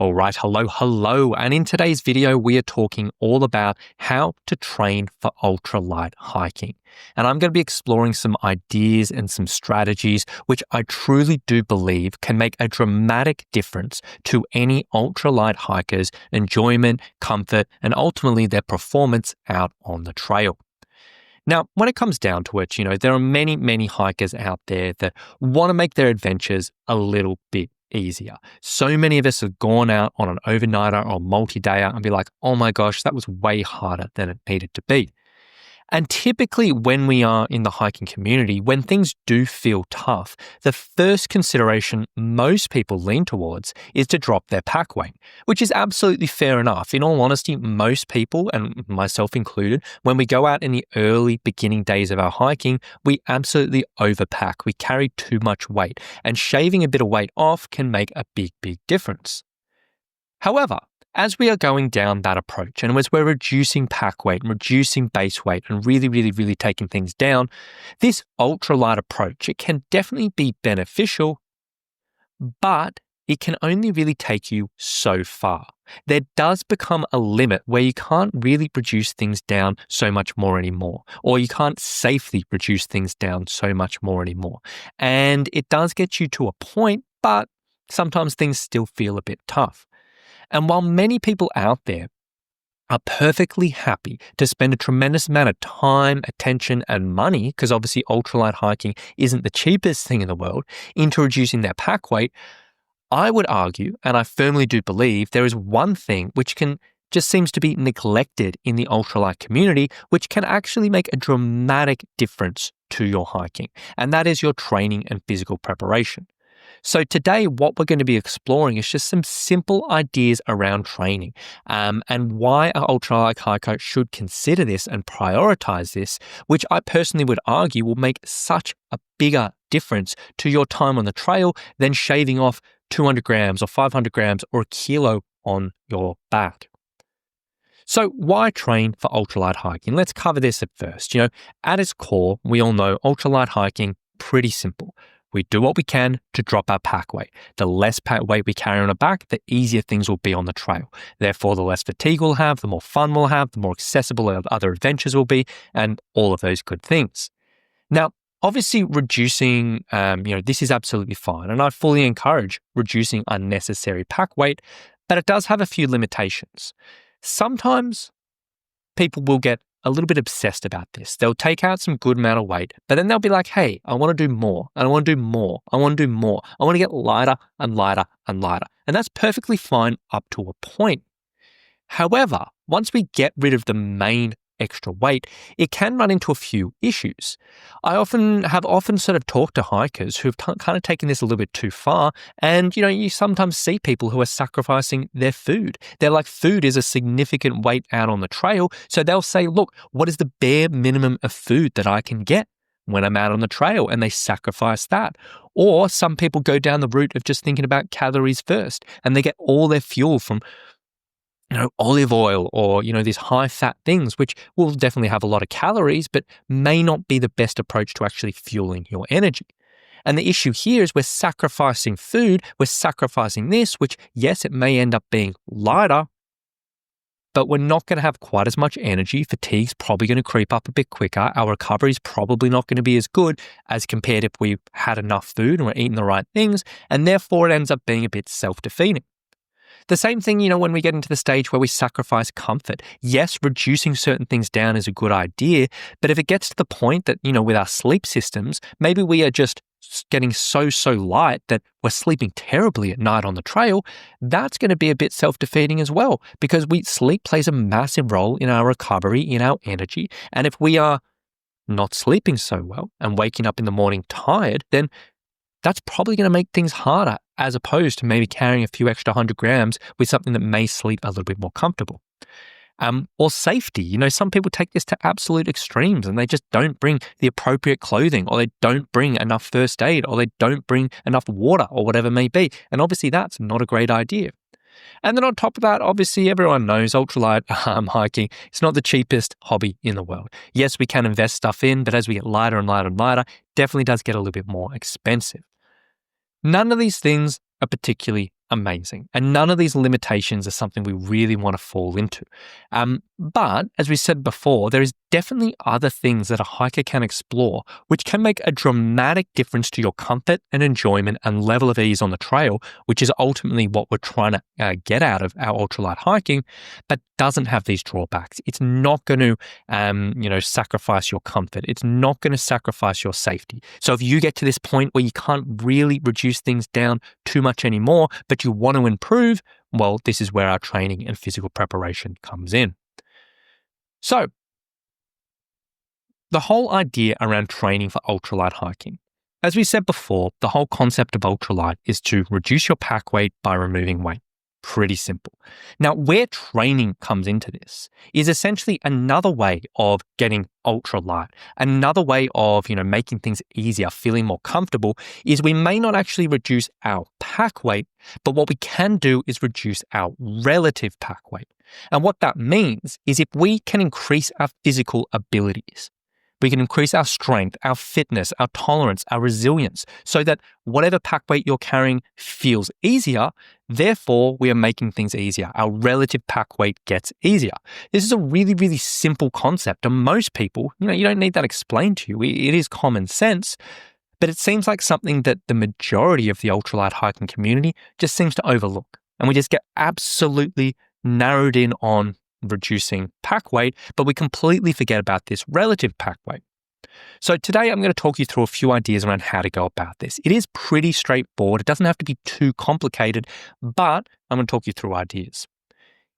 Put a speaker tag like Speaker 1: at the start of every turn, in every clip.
Speaker 1: All right, hello. And in today's video, we are talking all about how to train for ultralight hiking. And I'm going to be exploring some ideas and some strategies which I truly do believe can make a dramatic difference to any ultralight hiker's enjoyment, comfort, and ultimately their performance out on the trail. Now, when it comes down to it, there are many hikers out there that want to make their adventures a little bit easier. So many of us have gone out on an overnighter or multi-dayer and be like, oh my gosh, that was way harder than it needed to be. And typically when we are in the hiking community, when things do feel tough, the first consideration most people lean towards is to drop their pack weight, which is absolutely fair enough. In all honesty, most people, and myself included, when we go out in the early beginning days of our hiking, we absolutely overpack. We carry too much weight, and shaving a bit of weight off can make a big difference. However, as we are going down that approach and as we're reducing pack weight and reducing base weight and really taking things down, this ultralight approach, it can definitely be beneficial, but it can only really take you so far. There does become a limit where you can't really reduce things down so much more anymore, or you can't safely reduce things down so much more anymore. And it does get you to a point, but sometimes things still feel a bit tough. And while many people out there are perfectly happy to spend a tremendous amount of time, attention, and money, because obviously ultralight hiking isn't the cheapest thing in the world, into reducing their pack weight, I would argue, and I firmly do believe, there is one thing which just seems to be neglected in the ultralight community, which can actually make a dramatic difference to your hiking, and that is your training and physical preparation. So today, what we're going to be exploring is just some simple ideas around training and why an ultralight hiker should consider this and prioritize this, which I personally would argue will make such a bigger difference to your time on the trail than shaving off 200 grams or 500 grams or a kilo on your back. So why train for ultralight hiking? Let's cover this at first. At its core, we all know ultralight hiking, pretty simple. We do what we can to drop our pack weight. The less pack weight we carry on our back, the easier things will be on the trail. Therefore, the less fatigue we'll have, the more fun we'll have, the more accessible our other adventures will be, and all of those good things. Now, obviously, reducing, this is absolutely fine, and I fully encourage reducing unnecessary pack weight, but it does have a few limitations. Sometimes people will get a little bit obsessed about this. They'll take out some good amount of weight, but then they'll be like, hey, I want to do more, and I want to do more, I want to do more. I want to get lighter and lighter and lighter. And that's perfectly fine up to a point. However, once we get rid of the main extra weight, it can run into a few issues. I have often sort of talked to hikers who've kind of taken this a little bit too far, and you sometimes see people who are sacrificing their food. They're like, food is a significant weight out on the trail, so they'll say, look, what is the bare minimum of food that I can get when I'm out on the trail? And they sacrifice that. Or some people go down the route of just thinking about calories first, and they get all their fuel from olive oil or, these high fat things, which will definitely have a lot of calories, but may not be the best approach to actually fueling your energy. And the issue here is we're sacrificing food, we're sacrificing this, which, yes, it may end up being lighter, but we're not going to have quite as much energy. Fatigue's probably going to creep up a bit quicker. Our recovery is probably not going to be as good as compared if we had enough food and we're eating the right things, and therefore it ends up being a bit self-defeating. The same thing, when we get into the stage where we sacrifice comfort. Yes, reducing certain things down is a good idea, but if it gets to the point that, with our sleep systems, maybe we are just getting so light that we're sleeping terribly at night on the trail, that's going to be a bit self-defeating as well, because sleep plays a massive role in our recovery, in our energy. And if we are not sleeping so well and waking up in the morning tired, then that's probably going to make things harder, as opposed to maybe carrying a few extra 100 grams with something that may sleep a little bit more comfortable. Or safety. Some people take this to absolute extremes and they just don't bring the appropriate clothing, or they don't bring enough first aid, or they don't bring enough water, or whatever it may be. And obviously that's not a great idea. And then on top of that, obviously everyone knows ultralight hiking, it's not the cheapest hobby in the world. Yes, we can invest stuff in, but as we get lighter and lighter and lighter, it definitely does get a little bit more expensive. None of these things are particularly amazing. And none of these limitations are something we really want to fall into. But as we said before, there is definitely other things that a hiker can explore, which can make a dramatic difference to your comfort and enjoyment and level of ease on the trail, which is ultimately what we're trying to get out of our ultralight hiking, but doesn't have these drawbacks. It's not going to, sacrifice your comfort. It's not going to sacrifice your safety. So if you get to this point where you can't really reduce things down too much anymore, but you want to improve, well, this is where our training and physical preparation comes in. So the whole idea around training for ultralight hiking, as we said before, the whole concept of ultralight is to reduce your pack weight by removing weight. Pretty simple. Now, where training comes into this is essentially another way of getting ultralight. Another way of, making things easier, feeling more comfortable, is we may not actually reduce our pack weight, but what we can do is reduce our relative pack weight. And what that means is if we can increase our physical abilities, we can increase our strength, our fitness, our tolerance, our resilience, so that whatever pack weight you're carrying feels easier. Therefore, we are making things easier. Our relative pack weight gets easier. This is a really, really simple concept. And most people, you don't need that explained to you. It is common sense, but it seems like something that the majority of the ultralight hiking community just seems to overlook. And we just get absolutely narrowed in on reducing pack weight, but we completely forget about this relative pack weight. So today I'm going to talk you through a few ideas around how to go about this. It is pretty straightforward. It doesn't have to be too complicated, but I'm going to talk you through ideas.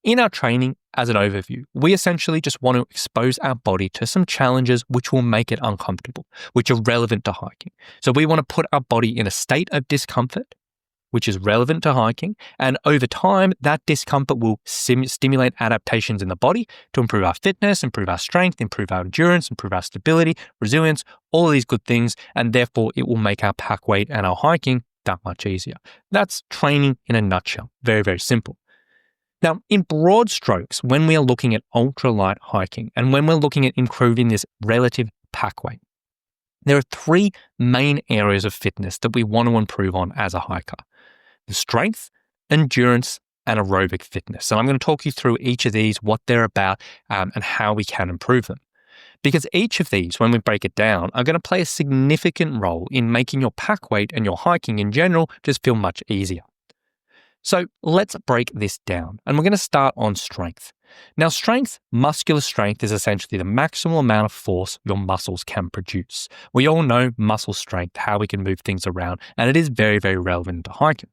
Speaker 1: In our training, as an overview, we essentially just want to expose our body to some challenges which will make it uncomfortable, which are relevant to hiking. So we want to put our body in a state of discomfort, which is relevant to hiking. And over time, that discomfort will stimulate adaptations in the body to improve our fitness, improve our strength, improve our endurance, improve our stability, resilience, all of these good things. And therefore, it will make our pack weight and our hiking that much easier. That's training in a nutshell. Very, very simple. Now, in broad strokes, when we are looking at ultralight hiking and when we're looking at improving this relative pack weight, there are three main areas of fitness that we want to improve on as a hiker: the strength, endurance, and aerobic fitness. And I'm going to talk you through each of these, what they're about, and how we can improve them. Because each of these, when we break it down, are going to play a significant role in making your pack weight and your hiking in general just feel much easier. So let's break this down. And we're going to start on strength. Now, muscular strength is essentially the maximal amount of force your muscles can produce. We all know muscle strength, how we can move things around, and it is very, very relevant to hiking.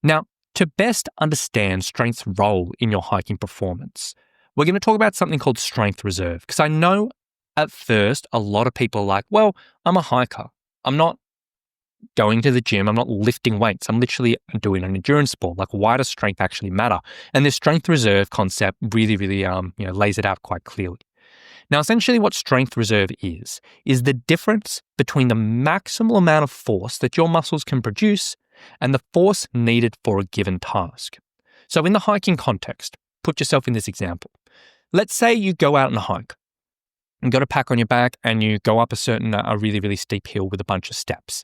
Speaker 1: Now, to best understand strength's role in your hiking performance, we're going to talk about something called strength reserve, because I know at first a lot of people are like, well, I'm a hiker. I'm not going to the gym. I'm not lifting weights. I'm literally doing an endurance sport. Like, why does strength actually matter? And this strength reserve concept really, really lays it out quite clearly. Now, essentially what strength reserve is the difference between the maximal amount of force that your muscles can produce and the force needed for a given task. So in the hiking context, put yourself in this example. Let's say you go out on a hike and got a pack on your back and you go up a really, really steep hill with a bunch of steps.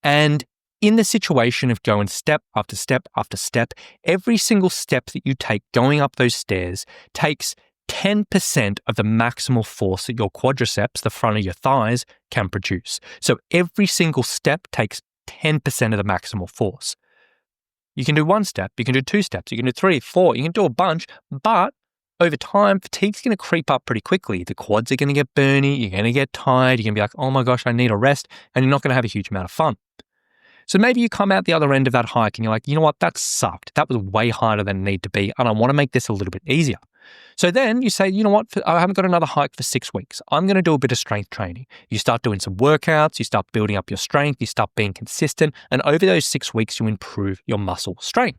Speaker 1: And in the situation of going step after step after step, every single step that you take going up those stairs takes 10% of the maximal force that your quadriceps, the front of your thighs, can produce. So every single step takes 10% of the maximal force. You can do one step, you can do two steps, you can do 3, 4, you can do a bunch, but over time, fatigue's going to creep up pretty quickly. The quads are going to get burny, you're going to get tired, you're going to be like, oh my gosh, I need a rest, and you're not going to have a huge amount of fun. So maybe you come out the other end of that hike and you're like, you know what, that sucked. That was way harder than it needed to be, and I want to make this a little bit easier. So then you say, you know what, I haven't got another hike for 6 weeks. I'm going to do a bit of strength training. You start doing some workouts, you start building up your strength, you start being consistent, and over those 6 weeks, you improve your muscle strength.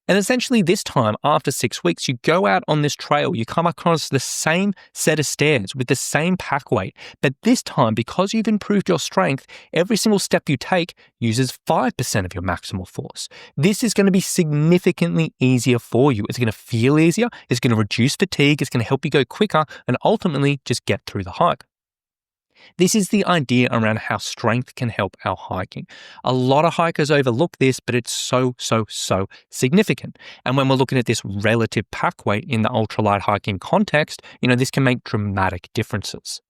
Speaker 1: And essentially this time, after 6 weeks, you go out on this trail, you come across the same set of stairs with the same pack weight. But this time, because you've improved your strength, every single step you take uses 5% of your maximal force. This is going to be significantly easier for you. It's going to feel easier, it's going to reduce fatigue, it's going to help you go quicker, and ultimately just get through the hike. This is the idea around how strength can help our hiking. A lot of hikers overlook this, but it's so significant. And when we're looking at this relative pack weight in the ultralight hiking context, this can make dramatic differences.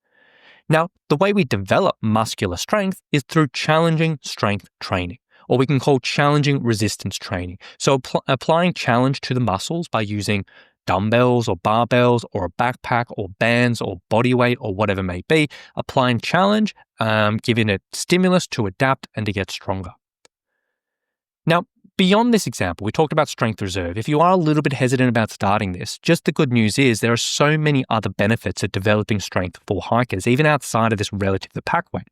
Speaker 1: Now, the way we develop muscular strength is through challenging strength training, or we can call challenging resistance training. So applying challenge to the muscles by using dumbbells or barbells or a backpack or bands or body weight or whatever it may be, applying challenge, giving it stimulus to adapt and to get stronger. Now, beyond this example, we talked about strength reserve. If you are a little bit hesitant about starting this, just the good news is there are so many other benefits of developing strength for hikers, even outside of this relative to pack weight.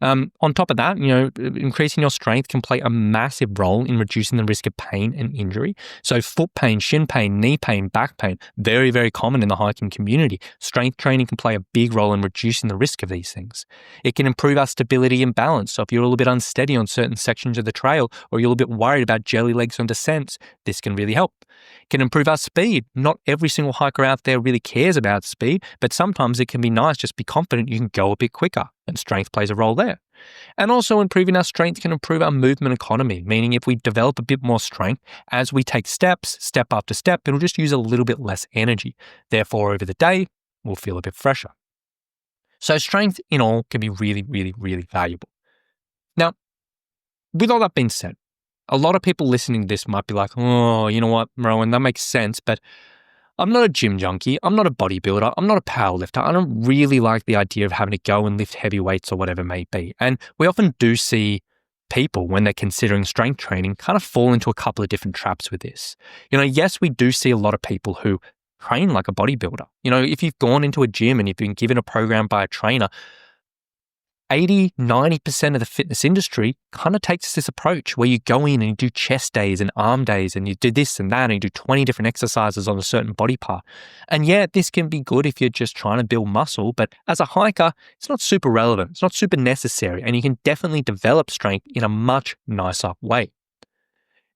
Speaker 1: On top of that, increasing your strength can play a massive role in reducing the risk of pain and injury. So foot pain, shin pain, knee pain, back pain, very, very common in the hiking community. Strength training can play a big role in reducing the risk of these things. It can improve our stability and balance. So if you're a little bit unsteady on certain sections of the trail, or you're a little bit worried about jelly legs on descents, this can really help. It can improve our speed. Not every single hiker out there really cares about speed, but sometimes it can be nice just be confident you can go a bit quicker, and strength plays a role there. And also improving our strength can improve our movement economy, meaning if we develop a bit more strength, as we take steps, step after step, it'll just use a little bit less energy. Therefore, over the day, we'll feel a bit fresher. So strength in all can be really, really, really valuable. Now, with all that being said, a lot of people listening to this might be like, oh, you know what, Rowan, that makes sense, but I'm not a gym junkie, I'm not a bodybuilder, I'm not a powerlifter. I don't really like the idea of having to go and lift heavy weights or whatever it may be. And we often do see people, when they're considering strength training, kind of fall into a couple of different traps with this. Yes, we do see a lot of people who train like a bodybuilder. If you've gone into a gym and you've been given a program by a trainer, 80-90% of the fitness industry kind of takes this approach where you go in and you do chest days and arm days and you do this and that and you do 20 different exercises on a certain body part. And yeah, this can be good if you're just trying to build muscle, but as a hiker, it's not super relevant. It's not super necessary, and you can definitely develop strength in a much nicer way.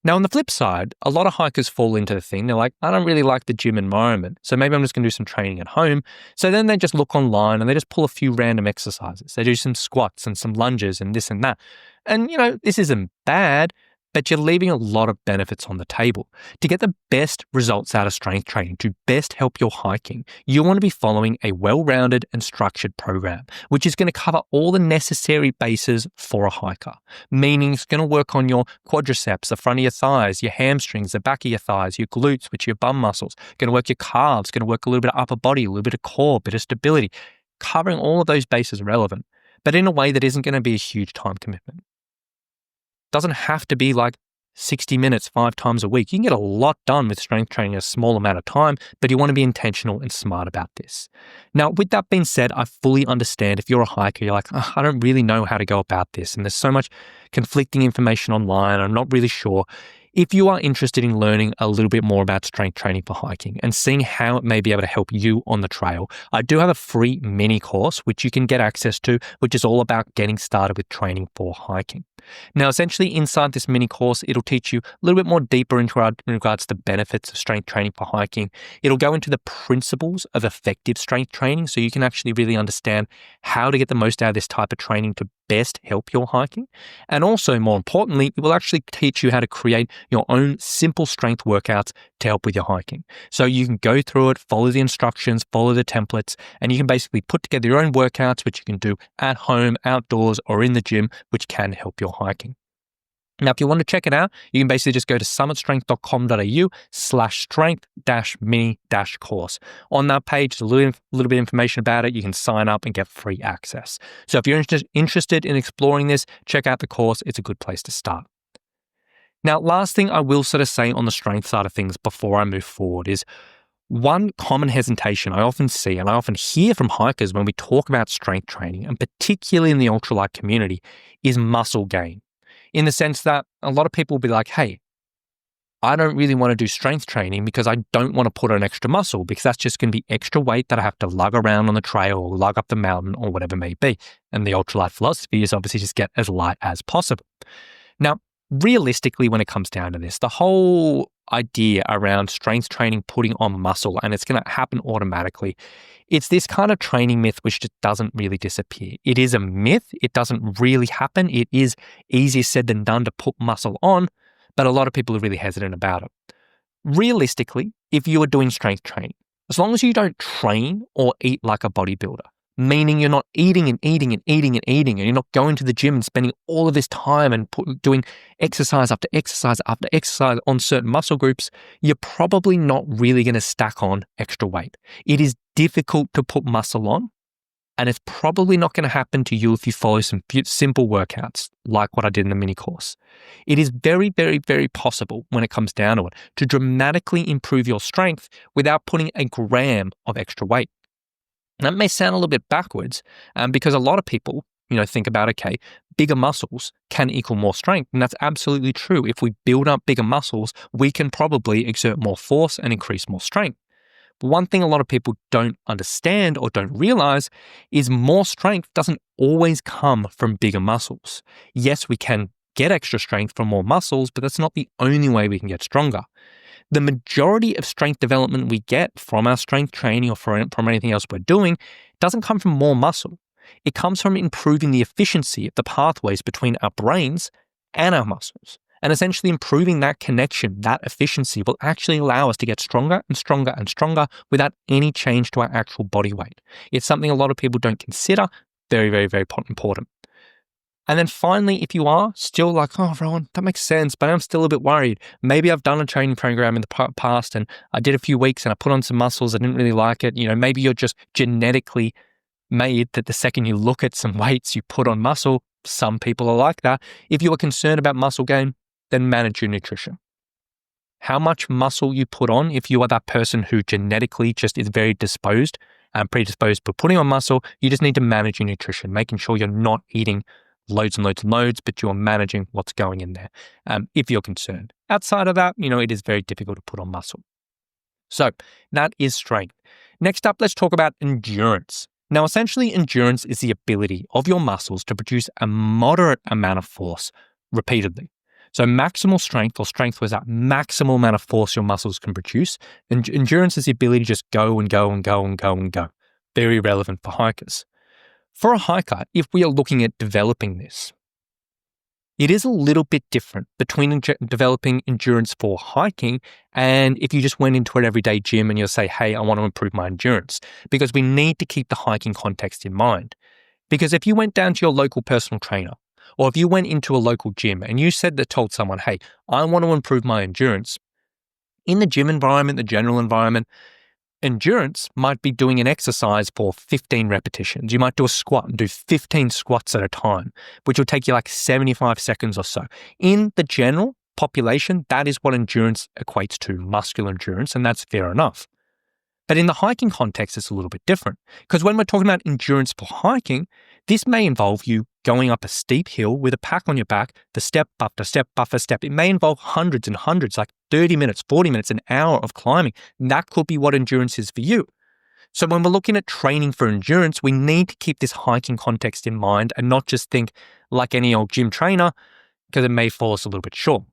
Speaker 1: Now, on the flip side, a lot of hikers fall into the thing. They're like, I don't really like the gym environment, so maybe I'm just going to do some training at home. So then they just look online and they just pull a few random exercises. They do some squats and some lunges and this and that. And, this isn't bad, but you're leaving a lot of benefits on the table. To get the best results out of strength training, to best help your hiking, you want to be following a well-rounded and structured program, which is going to cover all the necessary bases for a hiker. Meaning it's going to work on your quadriceps, the front of your thighs, your hamstrings, the back of your thighs, your glutes, which are your bum muscles. Going to work your calves, going to work a little bit of upper body, a little bit of core, a bit of stability. Covering all of those bases relevant, but in a way that isn't going to be a huge time commitment. Doesn't have to be like 60 minutes 5 times a week. You can get a lot done with strength training in a small amount of time, but you want to be intentional and smart about this. Now, with that being said, I fully understand if you're a hiker, you're like, I don't really know how to go about this, and there's so much conflicting information online, I'm not really sure. If you are interested in learning a little bit more about strength training for hiking and seeing how it may be able to help you on the trail, I do have a free mini course which you can get access to, which is all about getting started with training for hiking. Now, essentially inside this mini course, it'll teach you a little bit more deeper in regards to the benefits of strength training for hiking. It'll go into the principles of effective strength training so you can actually really understand how to get the most out of this type of training to best help your hiking. And also, more importantly, it will actually teach you how to create your own simple strength workouts to help with your hiking. So you can go through it, follow the instructions, follow the templates, and you can basically put together your own workouts, which you can do at home, outdoors, or in the gym, which can help your hiking. Now, if you want to check it out, you can basically just go to summitstrength.com.au/strength-mini-course. On that page, there's a little bit of information about it. You can sign up and get free access. So if you're interested in exploring this, check out the course. It's a good place to start. Now, last thing I will sort of say on the strength side of things before I move forward is one common hesitation I often see and I often hear from hikers when we talk about strength training, and particularly in the ultralight community, is muscle gain. In the sense that a lot of people will be like, hey, I don't really want to do strength training because I don't want to put on extra muscle, because that's just going to be extra weight that I have to lug around on the trail or lug up the mountain or whatever it may be. And the ultralight philosophy is obviously just get as light as possible. Now, realistically, when it comes down to this, the whole idea around strength training putting on muscle and it's going to happen automatically. It's this kind of training myth which just doesn't really disappear. It is a myth. It doesn't really happen. It is easier said than done to put muscle on, but a lot of people are really hesitant about it. Realistically, if you are doing strength training, as long as you don't train or eat like a bodybuilder, meaning you're not eating and eating and eating and eating, and you're not going to the gym and spending all of this time and doing exercise after exercise after exercise on certain muscle groups, you're probably not really going to stack on extra weight. It is difficult to put muscle on, and it's probably not going to happen to you if you follow some simple workouts like what I did in the mini course. It is very, very, very possible when it comes down to it to dramatically improve your strength without putting a gram of extra weight. That may sound a little bit backwards because a lot of people, think about, okay, bigger muscles can equal more strength. And that's absolutely true. If we build up bigger muscles, we can probably exert more force and increase more strength. But one thing a lot of people don't understand or don't realize is more strength doesn't always come from bigger muscles. Yes, we can get extra strength from more muscles, but that's not the only way we can get stronger. The majority of strength development we get from our strength training or from anything else we're doing doesn't come from more muscle. It comes from improving the efficiency of the pathways between our brains and our muscles. And essentially improving that connection, that efficiency will actually allow us to get stronger and stronger and stronger without any change to our actual body weight. It's something a lot of people don't consider. Very, very, very important. And then finally, if you are still like, oh, Rowan, that makes sense, but I'm still a bit worried. Maybe I've done a training program in the past and I did a few weeks and I put on some muscles. I didn't really like it. Maybe you're just genetically made that the second you look at some weights, you put on muscle. Some people are like that. If you are concerned about muscle gain, then manage your nutrition. How much muscle you put on, if you are that person who genetically just is very predisposed to putting on muscle, you just need to manage your nutrition, making sure you're not eating loads and loads and loads, but you're managing what's going in there if you're concerned. Outside of that, it is very difficult to put on muscle. So that is strength. Next up, let's talk about endurance. Now, essentially, endurance is the ability of your muscles to produce a moderate amount of force repeatedly. So maximal strength, or strength was that maximal amount of force your muscles can produce. And endurance is the ability to just go and go and go and go and go. Very relevant for hikers. For a hiker, if we are looking at developing this, it is a little bit different between developing endurance for hiking and if you just went into an everyday gym and you'll say, hey, I want to improve my endurance, because we need to keep the hiking context in mind. Because if you went down to your local personal trainer, or if you went into a local gym and you told someone, hey, I want to improve my endurance, in the gym environment, the general environment, endurance might be doing an exercise for 15 repetitions. You might do a squat and do 15 squats at a time, which will take you like 75 seconds or so. In the general population, that is what endurance equates to, muscular endurance, and that's fair enough. But in the hiking context, it's a little bit different, because when we're talking about endurance for hiking, this may involve you going up a steep hill with a pack on your back, the step after step after step. It may involve hundreds and hundreds, like 30 minutes, 40 minutes, an hour of climbing. That could be what endurance is for you. So when we're looking at training for endurance, we need to keep this hiking context in mind and not just think like any old gym trainer, because it may fall us a little bit short.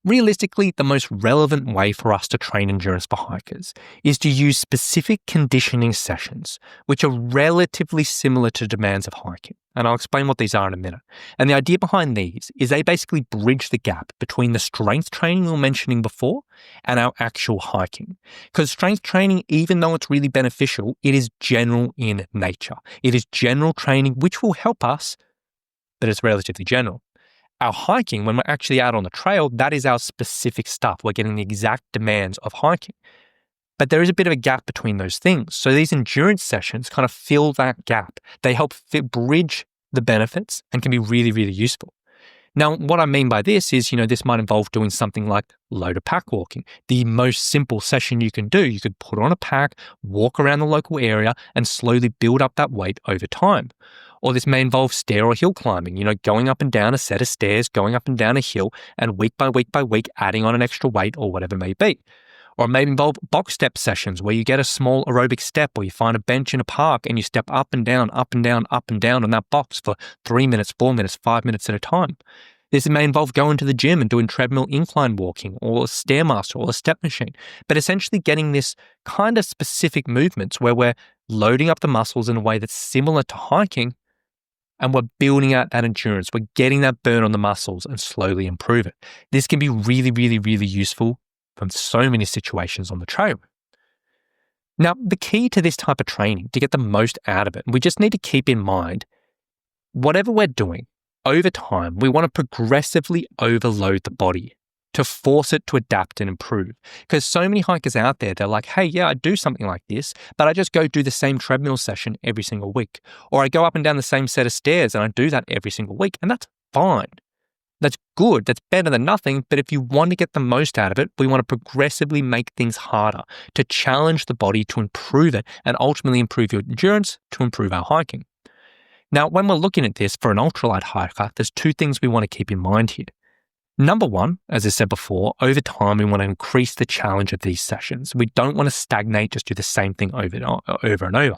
Speaker 1: Realistically, the most relevant way for us to train endurance for hikers is to use specific conditioning sessions, which are relatively similar to demands of hiking. And I'll explain what these are in a minute. And the idea behind these is they basically bridge the gap between the strength training we were mentioning before and our actual hiking. Because strength training, even though it's really beneficial, it is general in nature. It is general training, which will help us, but it's relatively general. Our hiking, when we're actually out on the trail, that is our specific stuff. We're getting the exact demands of hiking. But there is a bit of a gap between those things. So these endurance sessions kind of fill that gap. They help bridge the benefits and can be really, really useful. Now, what I mean by this is, this might involve doing something like load a pack walking. The most simple session you can do, you could put on a pack, walk around the local area, and slowly build up that weight over time. Or this may involve stair or hill climbing, going up and down a set of stairs, going up and down a hill, and week by week by week, adding on an extra weight or whatever it may be. Or it may involve box step sessions where you get a small aerobic step, or you find a bench in a park and you step up and down, up and down, up and down on that box for 3 minutes, 4 minutes, 5 minutes at a time. This may involve going to the gym and doing treadmill incline walking or a Stairmaster or a step machine, but essentially getting this kind of specific movements where we're loading up the muscles in a way that's similar to hiking and we're building out that endurance. We're getting that burn on the muscles and slowly improve it. This can be really, really, really useful from so many situations on the trail. Now, the key to this type of training, to get the most out of it, we just need to keep in mind, whatever we're doing, over time, we want to progressively overload the body to force it to adapt and improve. Because so many hikers out there, they're like, hey, yeah, I do something like this, but I just go do the same treadmill session every single week. Or I go up and down the same set of stairs and I do that every single week. And that's fine. That's good. That's better than nothing. But if you want to get the most out of it, we want to progressively make things harder, to challenge the body to improve it and ultimately improve your endurance to improve our hiking. Now, when we're looking at this for an ultralight hiker, there's two things we want to keep in mind here. Number one, as I said before, over time, we want to increase the challenge of these sessions. We don't want to stagnate, just do the same thing over and over.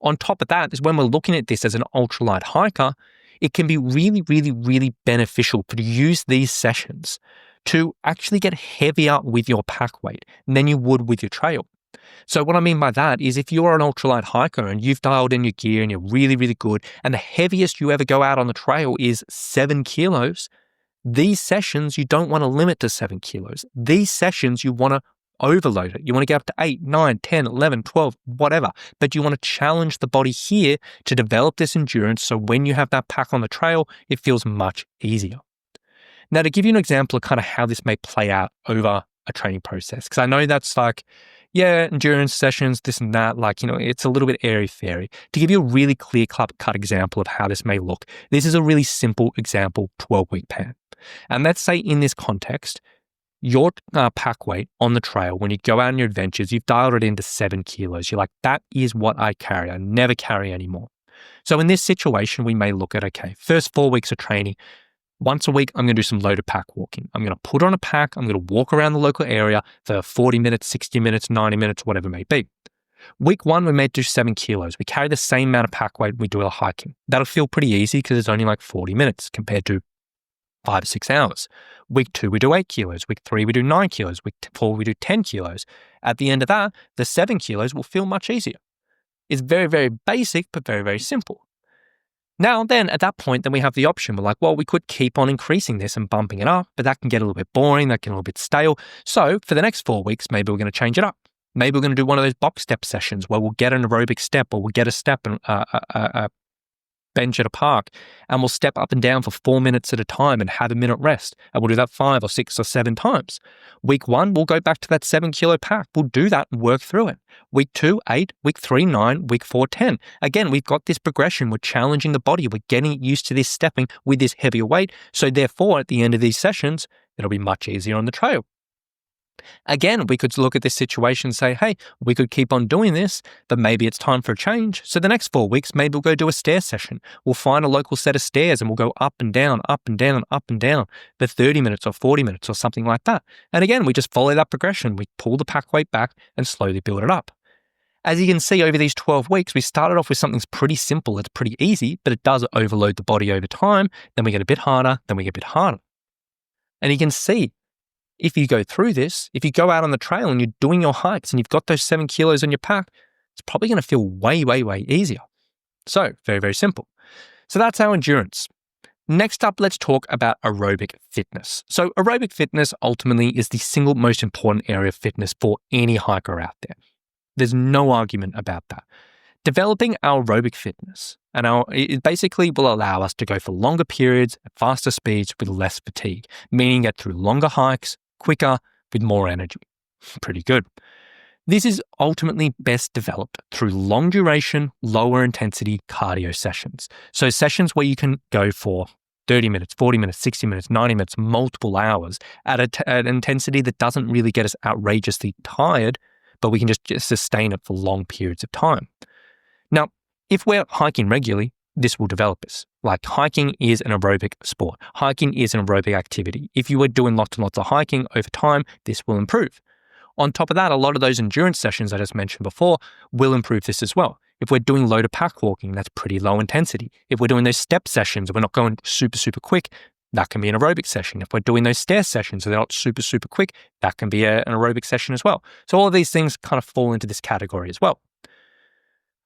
Speaker 1: On top of that is when we're looking at this as an ultralight hiker, it can be really, really, really beneficial to use these sessions to actually get heavier with your pack weight than you would with your trail. So what I mean by that is if you're an ultralight hiker and you've dialed in your gear and you're really, really good, and the heaviest you ever go out on the trail is 7 kilos, these sessions you don't want to limit to 7 kilos. These sessions you want to overload it. You want to get up to 8, 9, 10, 11, 12, whatever. But you want to challenge the body here to develop this endurance so when you have that pack on the trail, it feels much easier. Now, to give you an example of kind of how this may play out over a training process, because I know that's like, yeah, endurance sessions, this and that, like, it's a little bit airy-fairy. To give you a really clear-cut example of how this may look, this is a really simple example 12-week plan. And let's say in this context, your pack weight on the trail, when you go out on your adventures, you've dialed it into 7 kilos. You're like, that is what I carry. I never carry anymore. So in this situation, we may look at, okay, first 4 weeks of training, once a week, I'm going to do some loaded pack walking. I'm going to put on a pack. I'm going to walk around the local area for 40 minutes, 60 minutes, 90 minutes, whatever it may be. Week 1, we may do 7 kilos. We carry the same amount of pack weight we do our hiking. That'll feel pretty easy because it's only like 40 minutes compared to 5 or 6 hours. Week 2, we do 8 kilos. Week 3, we do 9 kilos. Week 4, we do 10 kilos. At the end of that, the 7 kilos will feel much easier. It's very, very basic, but very, very simple. Now, then, at that point, then we have the option. We're like, well, we could keep on increasing this and bumping it up, but that can get a little bit boring. That can get a little bit stale. So for the next 4 weeks, maybe we're going to change it up. Maybe we're going to do one of those box step sessions where we'll get an aerobic step or we'll get a step and a bench at a park and we'll step up and down for 4 minutes at a time and have a minute rest. And we'll do that 5 or 6 or 7 times. Week 1, we'll go back to that 7 kilo pack. We'll do that and work through it. Week 2, 8, week 3, 9, week 4, 10. Again, we've got this progression. We're challenging the body. We're getting used to this stepping with this heavier weight. So therefore, at the end of these sessions, it'll be much easier on the trail. Again, we could look at this situation and say, hey, we could keep on doing this, but maybe it's time for a change. So the next 4 weeks, maybe we'll go do a stair session. We'll find a local set of stairs and we'll go up and down, up and down, up and down for 30 minutes or 40 minutes or something like that. And again, we just follow that progression. We pull the pack weight back and slowly build it up. As you can see over these 12 weeks, we started off with something pretty simple. It's pretty easy, but it does overload the body over time. Then we get a bit harder, then we get a bit harder. And you can see, if you go through this, if you go out on the trail and you're doing your hikes and you've got those 7 kilos on your pack, it's probably going to feel way, way, way easier. So very, very simple. So that's our endurance. Next up, let's talk about aerobic fitness. So aerobic fitness ultimately is the single most important area of fitness for any hiker out there. There's no argument about that. Developing our aerobic fitness it basically will allow us to go for longer periods at faster speeds with less fatigue, meaning get through longer hikes quicker with more energy. Pretty good. This is ultimately best developed through long duration, lower intensity cardio sessions. So sessions where you can go for 30 minutes, 40 minutes, 60 minutes, 90 minutes, multiple hours at an intensity that doesn't really get us outrageously tired, but we can just sustain it for long periods of time. Now, if we're hiking regularly, this will develop us. Like hiking is an aerobic sport. Hiking is an aerobic activity. If you are doing lots and lots of hiking over time, this will improve. On top of that, a lot of those endurance sessions I just mentioned before will improve this as well. If we're doing loaded pack walking, that's pretty low intensity. If we're doing those step sessions, we're not going super, super quick, that can be an aerobic session. If we're doing those stair sessions, so they're not super, super quick, that can be an aerobic session as well. So all of these things kind of fall into this category as well.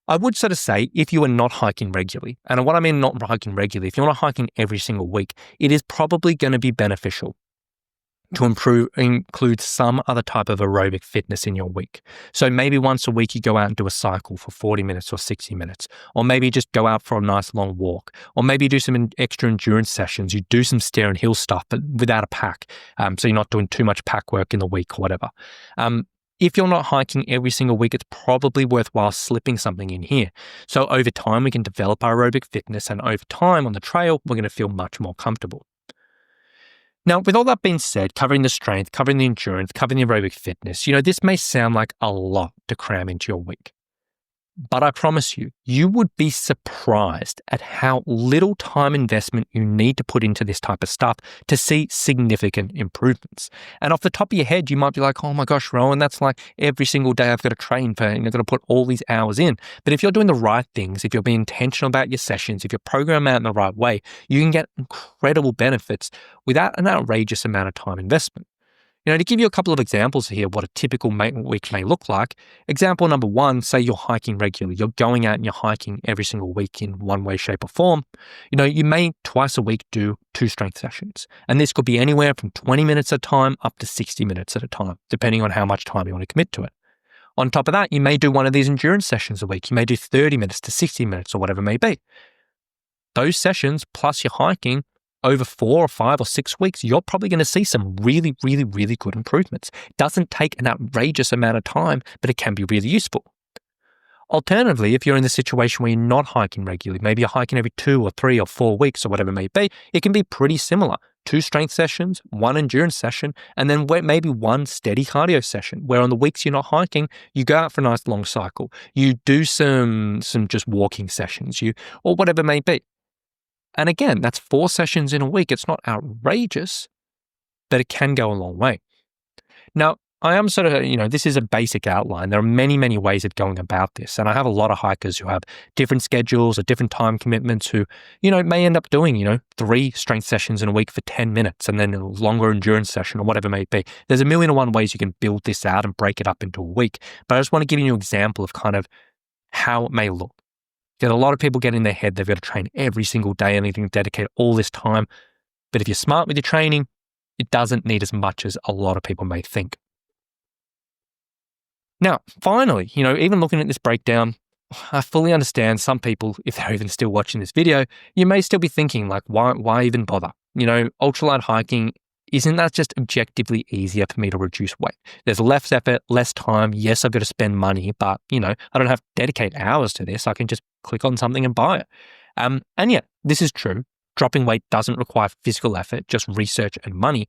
Speaker 1: I would sort of say if you are not hiking regularly, and what I mean not hiking regularly, if you're not hiking every single week, it is probably going to be beneficial to include some other type of aerobic fitness in your week. So maybe once a week you go out and do a cycle for 40 minutes or 60 minutes, or maybe just go out for a nice long walk, or maybe you do some extra endurance sessions. You do some stair and hill stuff, but without a pack. So you're not doing too much pack work in the week or whatever. If you're not hiking every single week, it's probably worthwhile slipping something in here. So over time, we can develop our aerobic fitness, and over time on the trail, we're going to feel much more comfortable. Now, with all that being said, covering the strength, covering the endurance, covering the aerobic fitness, this may sound like a lot to cram into your week. But I promise you, you would be surprised at how little time investment you need to put into this type of stuff to see significant improvements. And off the top of your head, you might be like, oh my gosh, Rowan, that's like every single day I've got to train for, I've got to put all these hours in. But if you're doing the right things, if you're being intentional about your sessions, if you're programming out in the right way, you can get incredible benefits without an outrageous amount of time investment. To give you a couple of examples here, what a typical week may look like. Example number one, say you're hiking regularly. You're going out and you're hiking every single week in one way, shape, or form. You may twice a week do 2 strength sessions. And this could be anywhere from 20 minutes at a time up to 60 minutes at a time, depending on how much time you want to commit to it. On top of that, you may do one of these endurance sessions a week. You may do 30 minutes to 60 minutes or whatever it may be. Those sessions plus your hiking over 4 or 5 or 6 weeks, you're probably going to see some really, really, really good improvements. It doesn't take an outrageous amount of time, but it can be really useful. Alternatively, if you're in the situation where you're not hiking regularly, maybe you're hiking every 2 or 3 or 4 weeks or whatever it may be, it can be pretty similar. 2 strength sessions, 1 endurance session, and then maybe 1 steady cardio session, where on the weeks you're not hiking, you go out for a nice long cycle. You do some just walking sessions, or whatever it may be. And again, that's 4 sessions in a week. It's not outrageous, but it can go a long way. Now, I am sort of, this is a basic outline. There are many, many ways of going about this. And I have a lot of hikers who have different schedules or different time commitments who, may end up doing, 3 strength sessions in a week for 10 minutes and then a longer endurance session or whatever it may be. There's a million and one ways you can build this out and break it up into a week. But I just want to give you an example of kind of how it may look. That a lot of people get in their head they've got to train every single day and they can dedicate all this time. But if you're smart with your training, it doesn't need as much as a lot of people may think. Now, finally, even looking at this breakdown, I fully understand some people, if they're even still watching this video, you may still be thinking like, why even bother? Ultralight hiking, isn't that just objectively easier for me to reduce weight? There's less effort, less time. Yes, I've got to spend money, but, I don't have to dedicate hours to this. I can just click on something and buy it. And yeah, this is true. Dropping weight doesn't require physical effort, just research and money.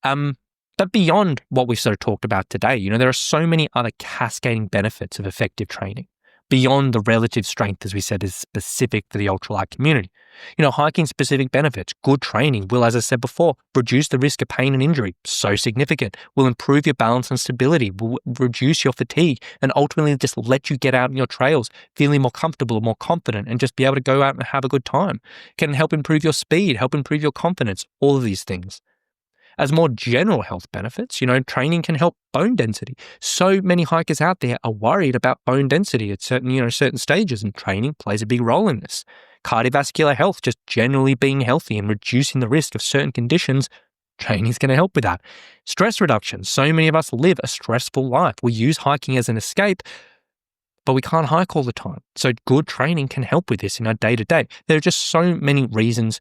Speaker 1: But beyond what we've sort of talked about today, there are so many other cascading benefits of effective training. Beyond the relative strength, as we said, is specific for the ultralight community. Hiking specific benefits, good training will, as I said before, reduce the risk of pain and injury. So significant. Will improve your balance and stability, will reduce your fatigue, and ultimately just let you get out on your trails feeling more comfortable, more confident, and just be able to go out and have a good time. Can help improve your speed, help improve your confidence, all of these things. As more general health benefits, training can help bone density. So many hikers out there are worried about bone density at certain stages, and training plays a big role in this. Cardiovascular health, just generally being healthy and reducing the risk of certain conditions, training is going to help with that. Stress reduction. So many of us live a stressful life. We use hiking as an escape, but we can't hike all the time. So good training can help with this in our day-to-day. There are just so many reasons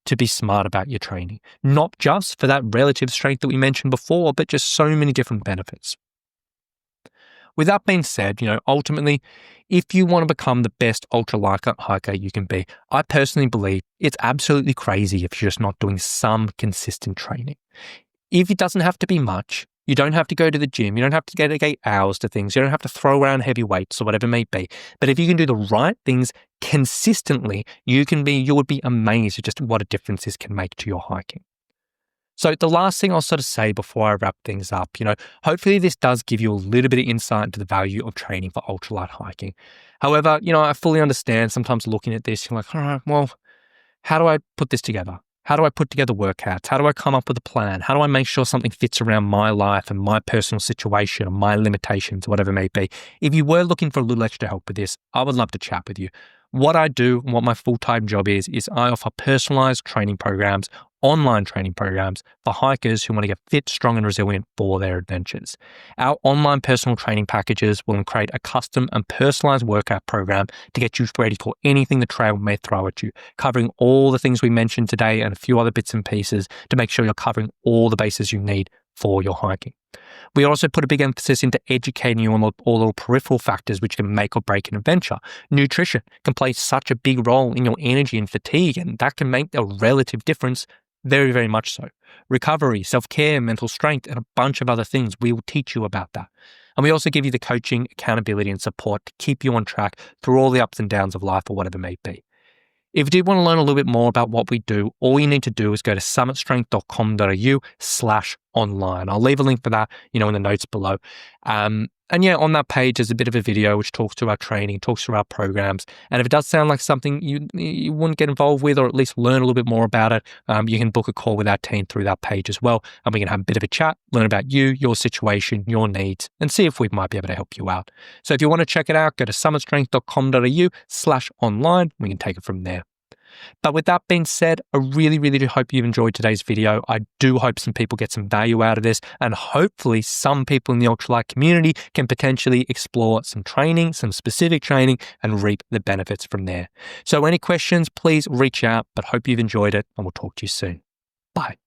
Speaker 1: to be smart about your training, not just for that relative strength that we mentioned before, but just so many different benefits. With that being said, ultimately, if you want to become the best ultralight hiker you can be, I personally believe it's absolutely crazy if you're just not doing some consistent training. If it doesn't have to be much, you don't have to go to the gym, you don't have to dedicate hours to things, you don't have to throw around heavy weights or whatever it may be. But if you can do the right things consistently, you would be amazed at just what a difference this can make to your hiking. So the last thing I'll sort of say before I wrap things up, hopefully this does give you a little bit of insight into the value of training for ultralight hiking. However, I fully understand sometimes looking at this, you're like, all right, well, how do I put this together? How do I put together workouts? How do I come up with a plan? How do I make sure something fits around my life and my personal situation and my limitations, whatever it may be? If you were looking for a little extra help with this, I would love to chat with you. What I do and what my full-time job is I offer personalized training programs, online training programs for hikers who want to get fit, strong, and resilient for their adventures. Our online personal training packages will create a custom and personalized workout program to get you ready for anything the trail may throw at you, covering all the things we mentioned today and a few other bits and pieces to make sure you're covering all the bases you need for your hiking. We also put a big emphasis into educating you on all the peripheral factors which can make or break an adventure. Nutrition can play such a big role in your energy and fatigue, and that can make a relative difference, very, very much so. Recovery, self-care, mental strength, and a bunch of other things. We will teach you about that. And we also give you the coaching, accountability, and support to keep you on track through all the ups and downs of life or whatever it may be. If you do want to learn a little bit more about what we do, all you need to do is go to summitstrength.com.au/online. I'll leave a link for that, in the notes below. And yeah, on that page, there's a bit of a video which talks to our training, talks to our programs. And if it does sound like something you wouldn't get involved with, or at least learn a little bit more about it, you can book a call with our team through that page as well. And we can have a bit of a chat, learn about you, your situation, your needs, and see if we might be able to help you out. So if you want to check it out, go to summitstrength.com.au/online. We can take it from there. But with that being said, I really, really do hope you've enjoyed today's video. I do hope some people get some value out of this, and hopefully some people in the ultralight community can potentially explore some training, some specific training, and reap the benefits from there. So any questions, please reach out, but hope you've enjoyed it, and we'll talk to you soon. Bye.